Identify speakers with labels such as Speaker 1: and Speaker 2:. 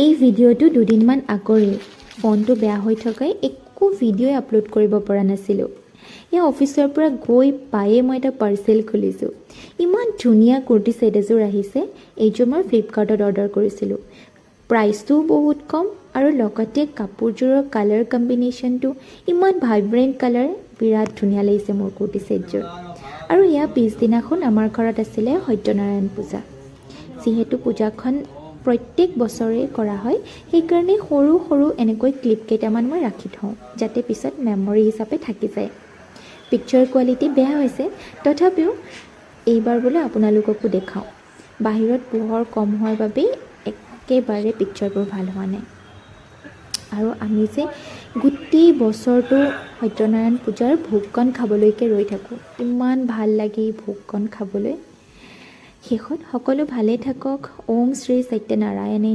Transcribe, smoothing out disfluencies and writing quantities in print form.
Speaker 1: এই ভিডিঅ'টো দুদিনমান আগৰে ফোনটো বেয়া হৈ থকাই একো ভিডিঅ'ই আপলোড কৰিব পৰা নাছিলোঁ। এই অফিচৰ পৰা গৈ পায়ে মই এটা পাৰ্চেল খুলিছোঁ। ইমান ধুনীয়া কুৰ্তি ছেট এযোৰ আহিছে। এইযোৰ মই ফ্লিপকাৰ্টত অৰ্ডাৰ কৰিছিলোঁ। প্ৰাইচটোও বহুত কম আৰু লগতে কাপোৰযোৰৰ কালাৰ কম্বিনেশ্যনটো ইমান ভাইব্ৰেণ্ট কালাৰ, বিৰাট ধুনীয়া লাগিছে মোৰ কুৰ্তি ছেটযোৰ। আৰু ইয়াৰ পিছদিনাখন আমাৰ ঘৰত আছিলে সত্যনাৰায়ণ পূজা। যিহেতু পূজাখন প্ৰত্যেক বছৰে কৰা হয়, সেইকাৰণে সৰু সৰু এনেকৈ ক্লিপ কেইটামান মই ৰাখি থওঁ, যাতে পিছত মেমৰি হিচাপে থাকি যায়। পিকচাৰ কোৱালিটি বেয়া হৈছে, তথাপিও এইবাৰ বোলে আপোনালোককো দেখাওঁ। বাহিৰত পোহৰ কম হোৱাৰ বাবেই একেবাৰে পিকচাৰবোৰ ভাল হোৱা নাই। আৰু আমি যে গোটেই বছৰটো সত্যনাৰায়ণ পূজাৰ ভোগকণ খাবলৈকে ৰৈ থাকোঁ। ইমান ভাল লাগে এই ভোগকণ খাবলৈ। শেষত সকলো ভালে থাকক। ওম শ্ৰী সত্যনাৰায়ণেই